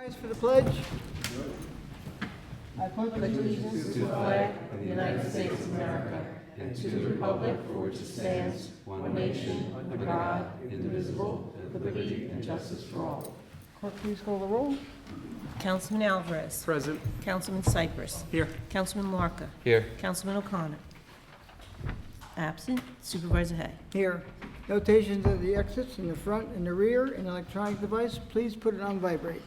Rise for the pledge. I pledge allegiance to the flag of the United States of America and to the republic for which it stands, one nation, under God, indivisible, with liberty and justice for all. Clerk, please call the roll. Councilman Alvarez. Present. Councilman Cypress. Here. Councilman Larka. Here. Councilman O'Connor. Absent. Supervisor Hay. Here. Notations of the exits in the front and the rear. An electronic device, please put it on vibrate.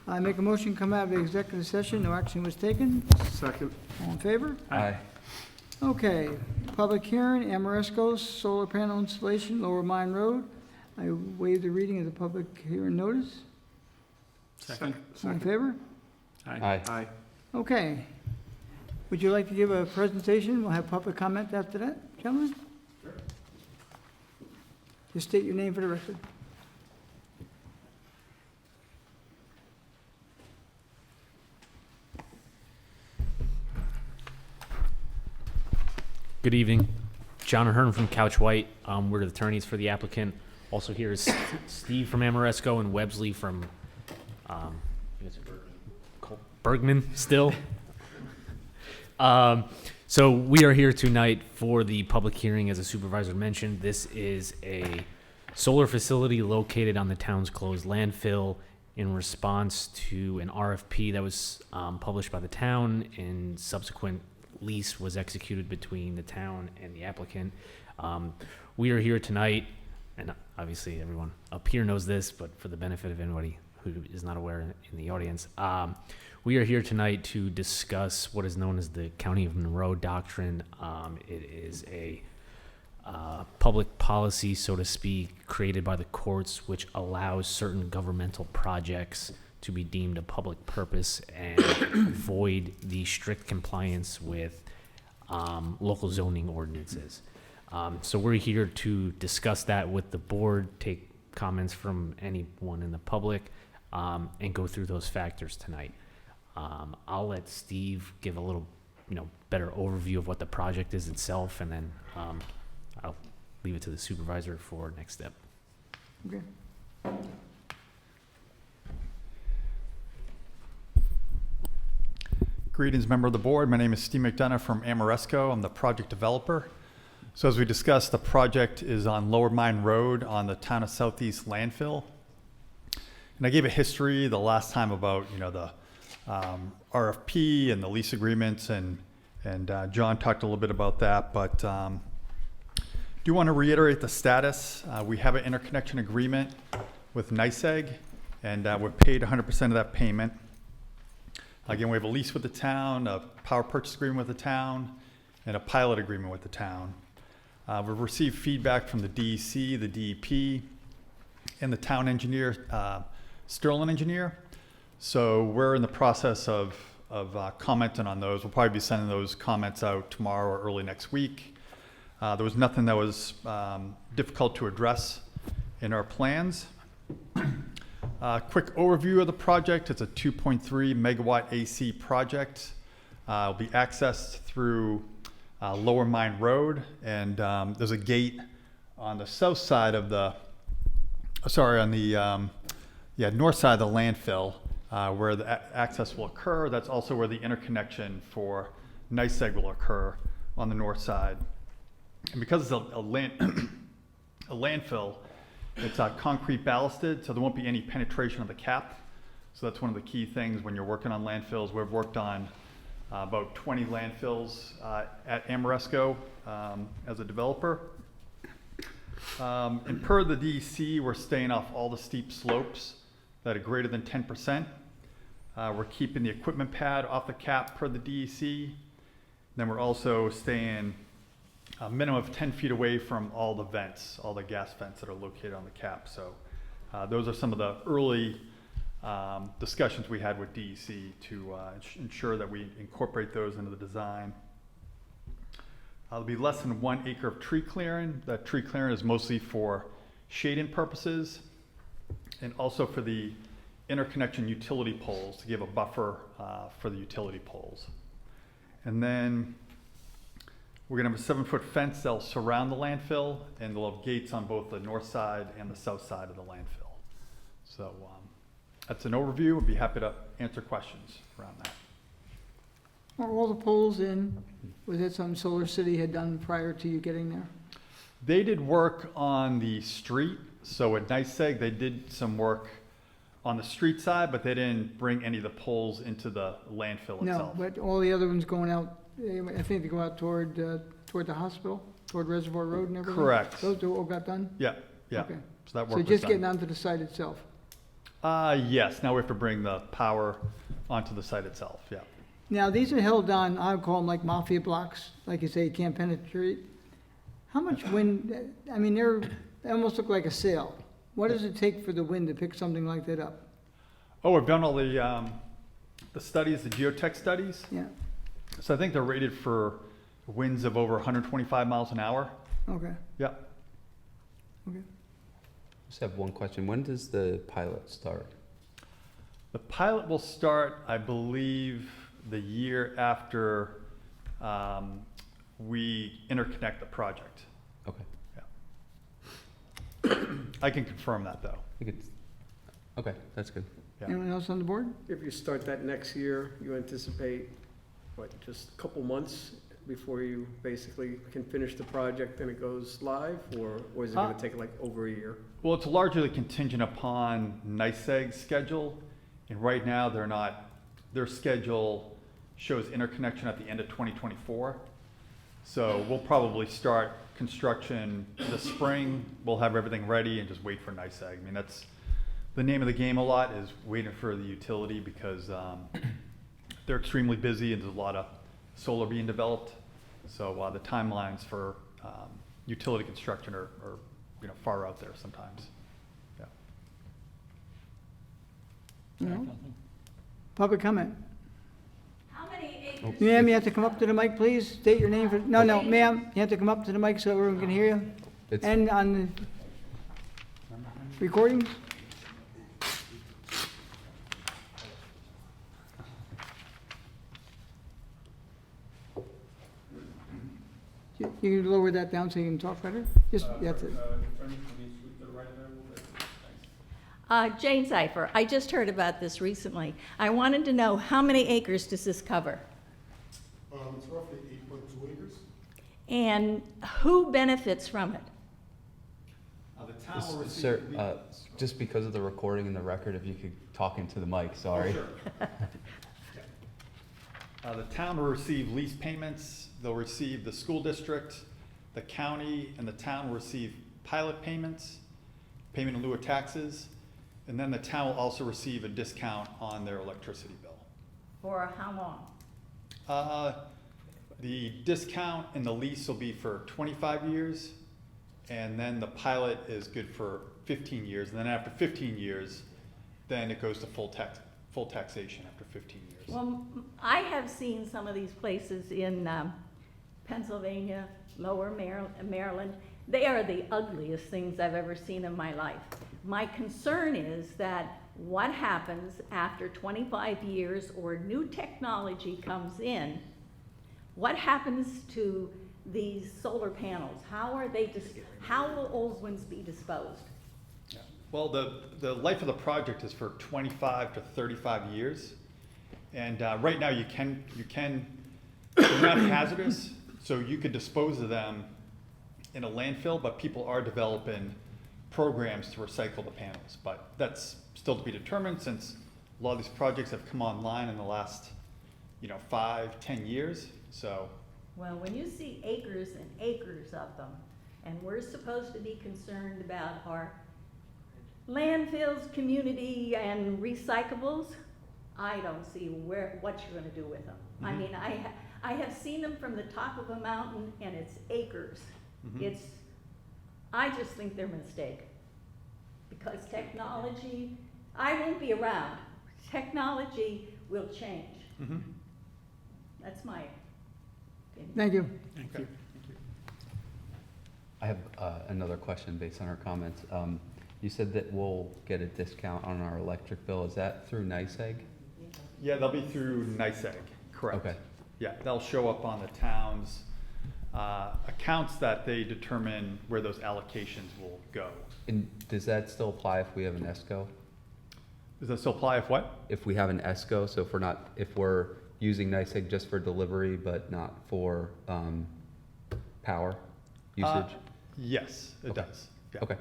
I make a motion, come out of the executive session. No action was taken. Second. All in favor? Aye. Okay. Public hearing, Amoresco's solar panel installation, Lower Mine Road. I waive the reading of the public hearing notice. Second. All in favor? Aye. Aye. Okay. Would you like to give a presentation? We'll have public comment after that, gentlemen? Sure. Just state your name for the record. Good evening. John Ahern from Couch White. We're the attorneys for the applicant. Also here is Steve from Amoresco and Websley from I guess Bergman still. So we are here tonight for the public hearing. As the supervisor mentioned, this is a solar facility located on the town's closed landfill in response to an RFP that was published by the town, and subsequent lease was executed between the town and the applicant. We are here tonight, and obviously everyone up here knows this, but for the benefit of anybody who is not aware in the audience, we are here tonight to discuss what is known as the County of Monroe Doctrine. It is a public policy, so to speak, created by the courts, which allows certain governmental projects to be deemed a public purpose and avoid the strict compliance with local zoning ordinances. So we're here to discuss that with the board, take comments from anyone in the public, and go through those factors tonight. I'll let Steve give a little, better overview of what the project is itself, and then I'll leave it to the supervisor for next step. Okay. Greetings, member of the board. My name is Steve McDonough from Amoresco. I'm the project developer. So as we discussed, the project is on Lower Mine Road on the town of Southeast landfill. And I gave a history the last time about, the RFP and the lease agreements, and John talked a little bit about that, but do want to reiterate the status. We have an interconnection agreement with NYSEG, and we're paid 100% of that payment. Again, we have a lease with the town, a power purchase agreement with the town, and a pilot agreement with the town. We've received feedback from the DEC, the DEP, and the town engineer, Sterling Engineer. So we're in the process of commenting on those. We'll probably be sending those comments out tomorrow or early next week. There was nothing that was difficult to address in our plans. Quick overview of the project. It's a 2.3 megawatt AC project. It'll be accessed through Lower Mine Road, and there's a gate on the south side of the, north side of the landfill where the access will occur. That's also where the interconnection for NYSEG will occur on the north side. And because it's a landfill, it's concrete ballasted, so there won't be any penetration of the cap. So that's one of the key things when you're working on landfills. We've worked on about 20 landfills at Amoresco as a developer. And per the DEC, we're staying off all the steep slopes that are greater than 10%. We're keeping the equipment pad off the cap per the DEC. Then we're also staying a minimum of 10 feet away from all the vents, all the gas vents that are located on the cap. So those are some of the early discussions we had with DEC to ensure that we incorporate those into the design. There'll be less than 1 acre of tree clearing. That tree clearing is mostly for shading purposes and also for the interconnection utility poles to give a buffer for the utility poles. And then we're going to have a 7-foot fence that'll surround the landfill, and they'll have gates on both the north side and the south side of the landfill. So That's an overview. I'd be happy to answer questions around that. Are all the poles in? Was that something Solar City had done prior to you getting there? They did work on the street, so at NYSEG, they did some work on the street side, but they didn't bring any of the poles into the landfill No, itself. but all the other ones going out, I think they go out toward the hospital, toward Reservoir Road and everything? Correct. Those all got done? Yeah, yeah. Okay. So that So work was just done. getting onto the site itself? Yes, now we have to bring the power onto the site itself, yeah. Now, these are held on, I would call them like mafia blocks, like you say, you can't penetrate. How much wind, I mean, they almost look like a sail. What does it take for the wind to pick something like that up? Oh, we've done all the studies, the geotech studies. Yeah, So I think they're rated for winds of over 125 miles an hour. okay, Yeah. okay. Just have one question. When does the pilot start? The pilot will start, I believe, the year after we interconnect the project. Okay. I can confirm that, though. I think it's, okay, that's good. Yeah. Anyone else on the board? If you start that next year, you anticipate, what, just a couple months before you basically can finish the project and it goes live? Or is it gonna take like over a year? Well, it's largely contingent upon NYSEG's schedule, and right now they're not, their schedule shows interconnection at the end of 2024. So we'll probably start construction this spring, we'll have everything ready and just wait for NYSEG. I mean, that's the name of the game a lot, is waiting for the utility, because they're extremely busy and there's a lot of solar being developed. So the timelines for utility construction are far out there sometimes. Yeah. No? Public comment? How many acres? Ma'am, you have to come up to the mic, please. State your name for, no, ma'am, you have to come up to the mic so everyone can hear you. It's, And on the recordings? You can lower that down so you can talk better? Just, that's it. Jane Zeifer, I just heard about this recently. I wanted to know, how many acres does this cover? It's roughly 8.2 acres. And who benefits from it? The town will receive sir, just because of the recording and the record, if you could talk into the mic, sorry. The town will receive lease payments, they'll receive the school district, the county, and the town will receive pilot payments, payment in lieu of taxes, and then the town will also receive a discount on their electricity bill. For how long? The discount and the lease will be for 25 years, and then the pilot is good for 15 years, and then after 15 years, then it goes to full taxation after 15 years. Well, I have seen some of these places in Pennsylvania, Lower Maryland. They are the ugliest things I've ever seen in my life. My concern is that what happens after 25 years or new technology comes in, what happens to these solar panels? How will old ones be disposed? Yeah. Well, the life of the project is for 25 to 35 years. And right now they're not hazardous, so you could dispose of them in a landfill, but people are developing programs to recycle the panels. But that's still to be determined, since a lot of these projects have come online in the last 5-10 years. So Well, when you see acres and acres of them, and we're supposed to be concerned about our landfills, community, and recyclables, I don't see what you're gonna do with them. I Mhm. mean, I have seen them from the top of a mountain, and it's acres. Mhm. I just think they're a mistake. Because technology, I won't be around. Technology will change. mhm. That's my opinion. Thank you. Thank you. I have another question based on our comments. You said that we'll get a discount on our electric bill. Is that through NYSEG? Yeah, they'll be through NYSEG, correct. Okay. Yeah, they'll show up on the town's accounts that they determine where those allocations will go. And does that still apply if we have an ESCO? Does that still apply if what? If we have an ESCO, so if we're using NICEAG just for delivery, but not for, power usage? Yes, it does. Yeah. Okay,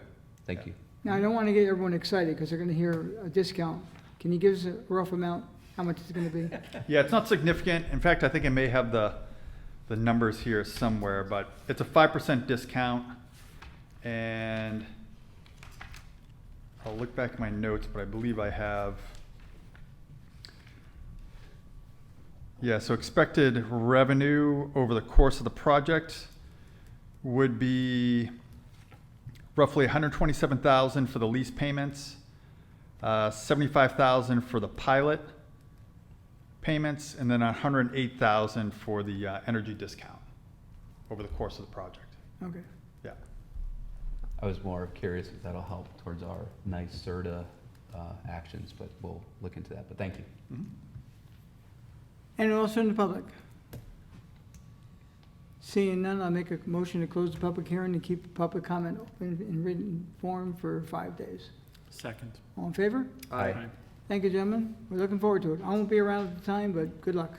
thank you. Now, I don't want to get everyone excited because they're going to hear a discount. Can you give us a rough amount, how much it's going to be? Yeah, it's not significant. In fact, I think I may have the numbers here somewhere, but it's a 5% discount. And I'll look back at my notes, but I believe I have. Yeah, so expected revenue over the course of the project would be roughly $127,000 for the lease payments, $75,000 for the pilot payments, and then $108,000 for the energy discount over the course of the project. Okay. Yeah. I was more curious if that'll help towards our nice CERTA actions, but we'll look into that, but thank you. Mhm. Anyone else in the public? Seeing none, I'll make a motion to close the public hearing and keep public comment open in written form for 5 days. Second. All in favor? Aye. Thank you, gentlemen. We're looking forward to it. I won't be around at the time, but good luck.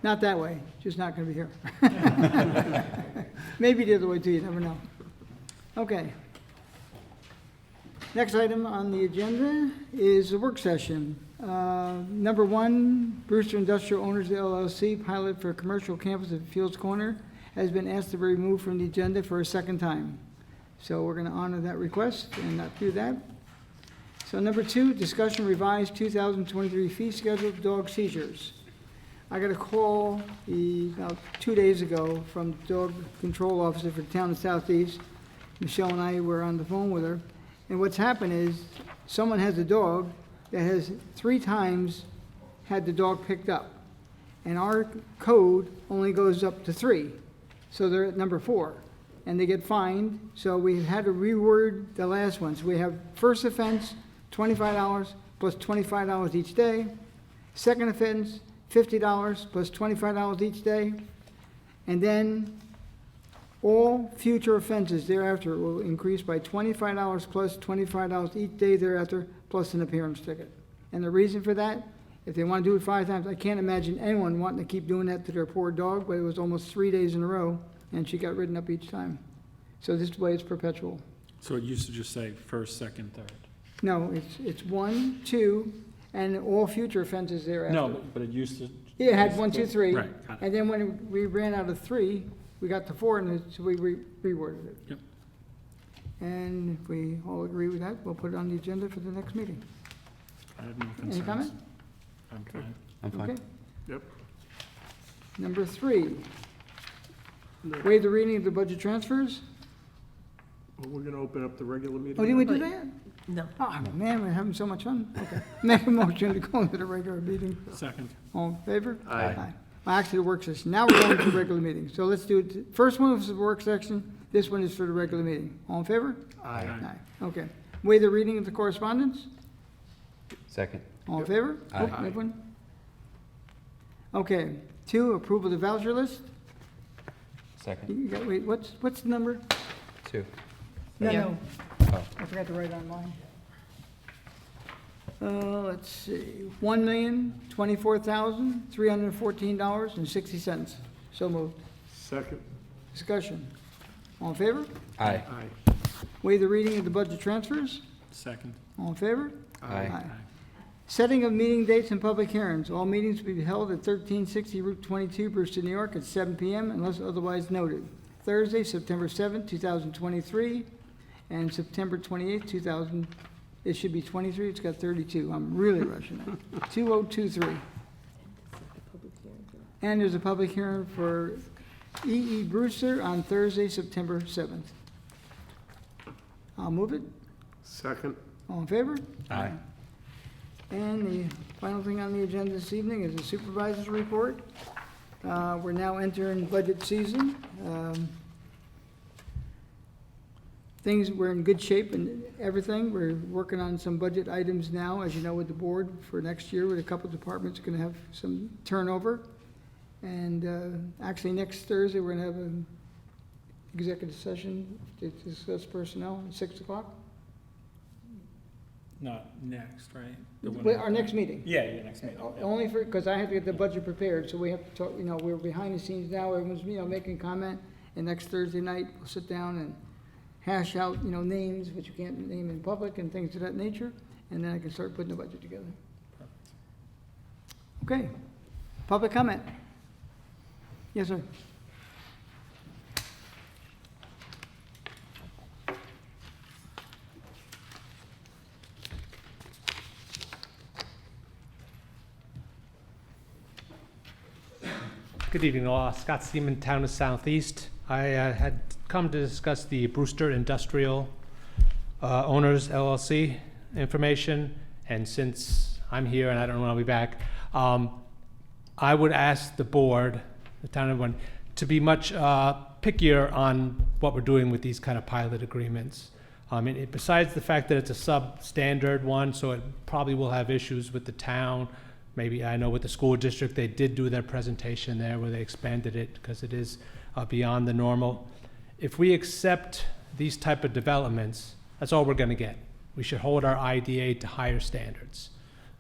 Not that way, just not gonna be here. Maybe the other way too, you never know. Okay. Next item on the agenda is the work session. Number 1, Brewster Industrial Owners LLC pilot for commercial campus at Fields Corner has been asked to be removed from the agenda for a second time. So we're going to honor that request and not do that. So number 2, discussion revised 2023 fee schedule, dog seizures. I got a call about 2 days ago from the dog control officer for the town of Southeast. Michelle and I were on the phone with her. And what's happened is someone has a dog that has 3 times had the dog picked up. And our code only goes up to 3. So they're at number 4. And they get fined. So we had to reword the last one. So we have first offense, $25 plus $25 each day. Second offense, $50 plus $25 each day. And then all future offenses thereafter will increase by $25 plus $25 each day thereafter, plus an appearance ticket. And the reason for that, if they want to do it 5 times, I can't imagine anyone wanting to keep doing that to their poor dog, but it was almost 3 days in a row, and she got ridden up each time. So this way it's perpetual. So it used to just say first, second, third. No, it's 1, 2, and all future offenses thereafter. No, but it used to. Yeah, it had 1, 2, 3. Right, got it. And then when we ran out of 3, we got to 4, and so we reworded it. Yep. And if we all agree with that, we'll put it on the agenda for the next meeting. I have no concerns. Any comment? I'm fine. I'm fine. Okay. Yep. Number 3, waive the reading of the budget transfers. Well, we're gonna open up the regular meeting. Oh, did we do that? No. Oh, man, we're having so much fun. Okay. Make a motion to go into the regular meeting. Second. All in favor? Aye. Well, actually, the work session. Now we're going to the regular meeting. So let's do it. First one was the work section. This one is for the regular meeting. All in favor? Aye. Okay. Waive the reading of the correspondence. Second. All in favor? Aye. Oh, everyone? Okay. 2, approval of the voucher list. Second. You got, wait, what's the number? 2. No, Yeah. no. Oh. I forgot to write on mine. Let's see, $1,024,314.60. So moved. Second. Discussion. All in favor? Aye. Aye. Waive the reading of the budget transfers. Second. All in favor? Aye. Setting of meeting dates and public hearings. All meetings will be held at 1360 Route 22, Brewster, New York, at 7 p.m. unless otherwise noted. Thursday, September 7th, 2023, and September 28th, 2000. It should be 23. It's got 32. I'm really rushing it. 2023. And there's a public hearing for E.E. Brewster on Thursday, September 7th. I'll move it. Second. All in favor? Aye. And the final thing on the agenda this evening is the supervisor's report. We're now entering budget season. We're in good shape and everything. We're working on some budget items now, as you know, with the board for next year, with a couple departments going to have some turnover. And actually, next Thursday, we're going to have an executive session to discuss personnel at 6 o'clock. Not next, right? The one Wait, our after. next meeting. Yeah, next meeting. yeah. Only for, because I have to get the budget prepared, so we have to talk, we're behind the scenes now, everyone's, making comment, and next Thursday night, we'll sit down and hash out, names, which you can't name in public and things of that nature, and then I can start putting the budget together. Okay, public comment? Yes, sir. Good evening, all. Scott Seaman, Town of Southeast. I had come to discuss the Brewster Industrial Owners LLC information, and since I'm here and I don't know when I'll be back, I would ask the board, the town everyone, to be much pickier on what we're doing with these kind of pilot agreements. Besides the fact that it's a substandard one, so it probably will have issues with the town. Maybe I know with the school district, they did do their presentation there where they expanded it because it is beyond the normal. If we accept these type of developments, that's all we're going to get. We should hold our IDA to higher standards.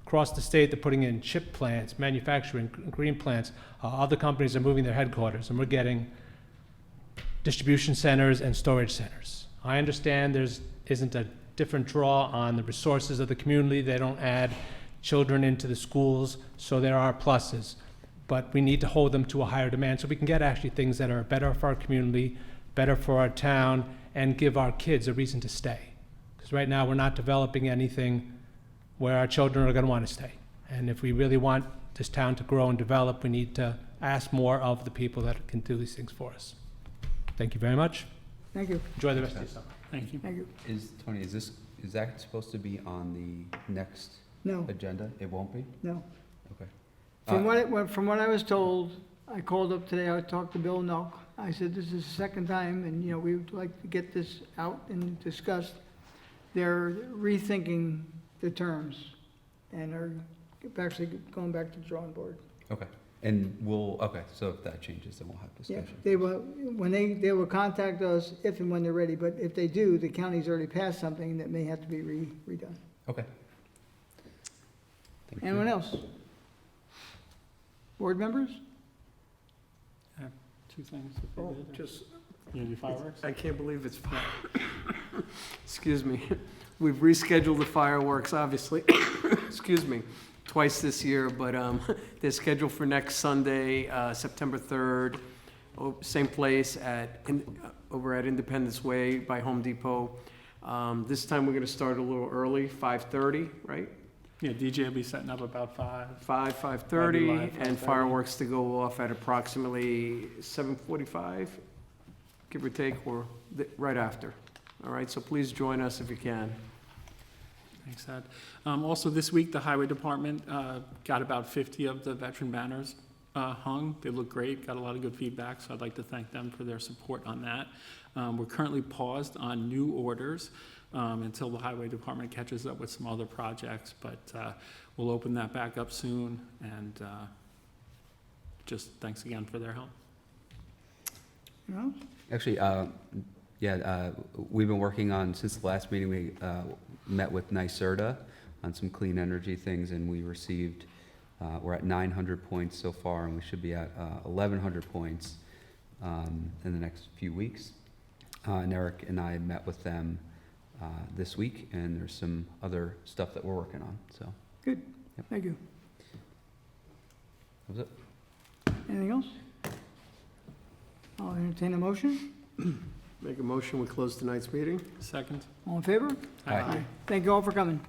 Across the state, they're putting in chip plants, manufacturing, green plants. Other companies are moving their headquarters, and we're getting distribution centers and storage centers. I understand there's isn't a different draw on the resources of the community. They don't add children into the schools, so there are pluses. But we need to hold them to a higher demand so we can get actually things that are better for our community, better for our town, and give our kids a reason to stay. Because right now, we're not developing anything where our children are going to want to stay. And if we really want this town to grow and develop, we need to ask more of the people that can do these things for us. Thank you very much. Thank you, Enjoy the rest of your summer. Thank you. thank you. Tony, is that supposed to be on the next No, agenda? It won't be? no. Okay. From what I was told, I called up today, I talked to Bill Nelk. I said, this is the second time, and, we would like to get this out and discussed. They're rethinking the terms and are actually going back to the drawing board. Okay. Okay, so if that changes, then we'll have Yeah, discussion. they will contact us if and when they're ready, but if they do, the county's already passed something that may have to be redone. Okay. Thank you. Anyone else? Board members? Two things. if we Oh, did. just, You gonna do fireworks? I can't believe it's, excuse me. We've rescheduled the fireworks, obviously, excuse me, twice this year, but they're scheduled for next Sunday, September 3rd, same place over at Independence Way by Home Depot. This time we're going to start a little early, 5:30, right? Yeah, DJ will be setting up about 5. 5:30, Live, and 5:30. fireworks to go off at approximately 7:45, give or take, or right after. All right, so please join us if you can. Thanks, Ed. Also, this week, the Highway Department got about 50 of the veteran banners hung. They look great, got a lot of good feedback, so I'd like to thank them for their support on that. We're currently paused on new orders until the Highway Department catches up with some other projects, but we'll open that back up soon, and just thanks again for their help. No? Actually, we've been working on, since the last meeting, we met with NYSERDA on some clean energy things, and we received, we're at 900 points so far, and we should be at 1,100 points in the next few weeks. And Eric and I met with them this week, and there's some other stuff that we're working on, so. Good, Yep. thank you. That was it. Anything else? I'll entertain a motion. Make a motion, we close tonight's meeting. Second? All in favor? Aye. Thank you all for coming.